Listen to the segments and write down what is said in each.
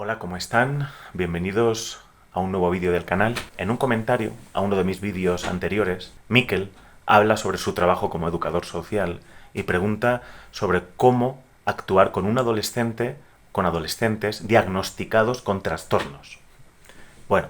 Hola, ¿cómo están? Bienvenidos a un nuevo vídeo del canal. En un comentario a uno de mis vídeos anteriores, Miquel habla sobre su trabajo como educador social y pregunta sobre cómo actuar con un adolescente, con adolescentes diagnosticados con trastornos. Bueno,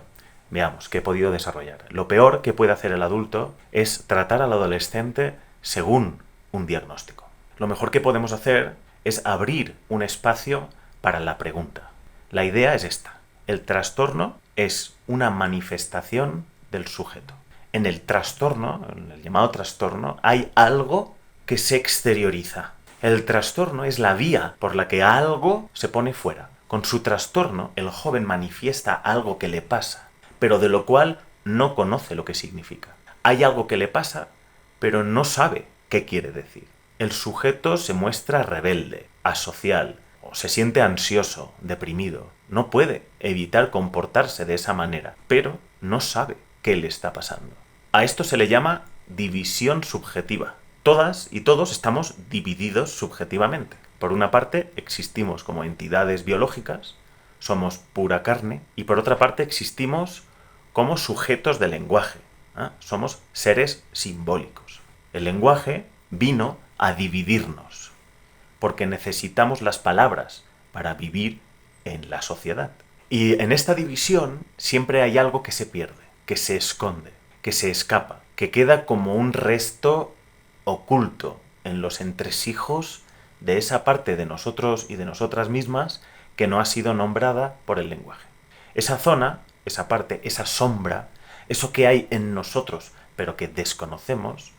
veamos qué he podido desarrollar. Lo peor que puede hacer el adulto es tratar al adolescente según un diagnóstico. Lo mejor que podemos hacer es abrir un espacio para la pregunta. La idea es esta. El trastorno es una manifestación del sujeto. En el trastorno, en el llamado trastorno, hay algo que se exterioriza. El trastorno es la vía por la que algo se pone fuera. Con su trastorno, el joven manifiesta algo que le pasa, pero de lo cual no conoce lo que significa. Hay algo que le pasa, pero no sabe qué quiere decir. El sujeto se muestra rebelde, asocial, o se siente ansioso, deprimido. No puede evitar comportarse de esa manera, pero no sabe qué le está pasando. A esto se le llama división subjetiva. Todas y todos estamos divididos subjetivamente. Por una parte, existimos como entidades biológicas, somos pura carne, y por otra parte existimos como sujetos de lenguaje. Somos seres simbólicos. El lenguaje vino a dividirnos, porque necesitamos las palabras para vivir en la sociedad. Y en esta división siempre hay algo que se pierde, que se esconde, que se escapa, que queda como un resto oculto en los entresijos de esa parte de nosotros y de nosotras mismas que no ha sido nombrada por el lenguaje. Esa zona, esa parte, esa sombra, eso que hay en nosotros pero que desconocemos,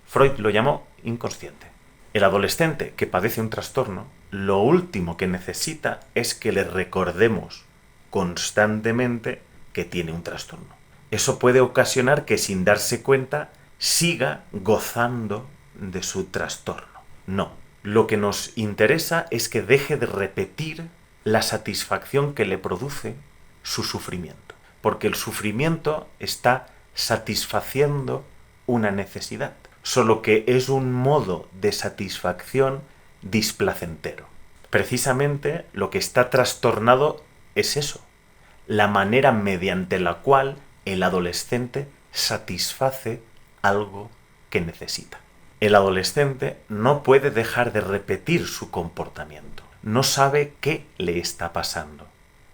Freud lo llamó inconsciente. El adolescente que padece un trastorno, lo último que necesita es que le recordemos constantemente que tiene un trastorno. Eso puede ocasionar que sin darse cuenta siga gozando de su trastorno. No, lo que nos interesa es que deje de repetir la satisfacción que le produce su sufrimiento, porque el sufrimiento está satisfaciendo una necesidad, solo que es un modo de satisfacción displacentero. Precisamente lo que está trastornado es eso, la manera mediante la cual el adolescente satisface algo que necesita. El adolescente no puede dejar de repetir su comportamiento, no sabe qué le está pasando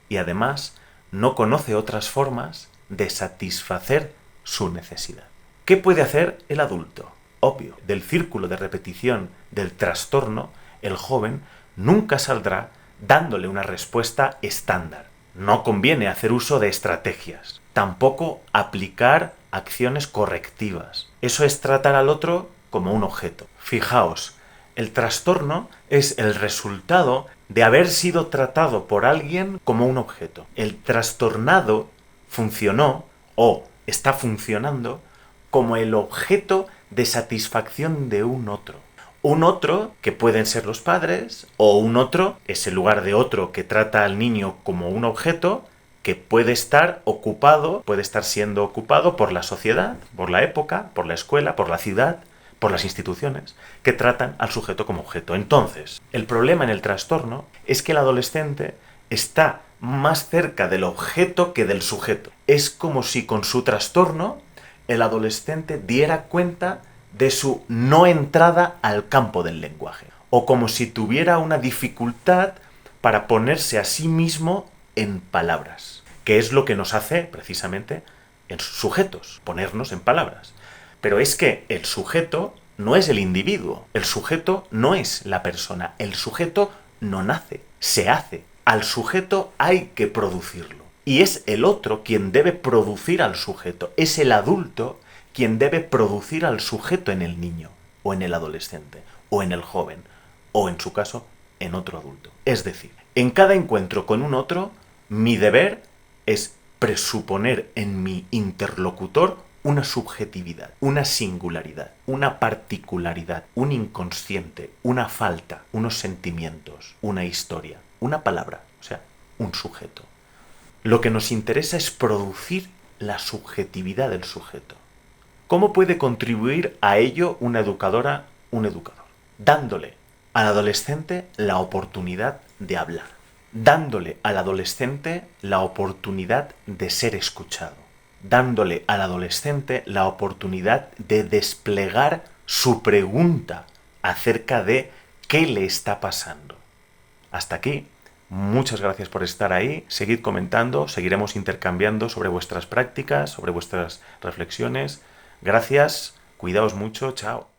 y además no conoce otras formas de satisfacer su necesidad. ¿Qué puede hacer el adulto? Obvio, del círculo de repetición del trastorno, el joven nunca saldrá dándole una respuesta estándar. No conviene hacer uso de estrategias, tampoco aplicar acciones correctivas. Eso es tratar al otro como un objeto. Fijaos, el trastorno es el resultado de haber sido tratado por alguien como un objeto. El trastornado funcionó o está funcionando como el objeto de satisfacción de un otro. Un otro que pueden ser los padres, o un otro, ese lugar de otro que trata al niño como un objeto, que puede estar ocupado, puede estar siendo ocupado por la sociedad, por la época, por la escuela, por la ciudad, por las instituciones, que tratan al sujeto como objeto. Entonces, el problema en el trastorno es que el adolescente está más cerca del objeto que del sujeto. Es como si con su trastorno el adolescente diera cuenta de su no entrada al campo del lenguaje, o como si tuviera una dificultad para ponerse a sí mismo en palabras, que es lo que nos hace precisamente en sujetos, ponernos en palabras. Pero es que el sujeto no es el individuo, el sujeto no es la persona, el sujeto no nace, se hace. Al sujeto hay que producirlo. Y es el otro quien debe producir al sujeto, es el adulto quien debe producir al sujeto en el niño, o en el adolescente, o en el joven, o en su caso, en otro adulto. Es decir, en cada encuentro con un otro, mi deber es presuponer en mi interlocutor una subjetividad, una singularidad, una particularidad, un inconsciente, una falta, unos sentimientos, una historia, una palabra, o sea, un sujeto. Lo que nos interesa es producir la subjetividad del sujeto. ¿Cómo puede contribuir a ello una educadora, un educador? Dándole al adolescente la oportunidad de hablar. dándole al adolescente la oportunidad de ser escuchado, dándole al adolescente la oportunidad de desplegar su pregunta acerca de qué le está pasando. Hasta aquí. Muchas gracias por estar ahí. Seguid comentando, seguiremos intercambiando sobre vuestras prácticas, sobre vuestras reflexiones. Gracias, cuidaos mucho, chao.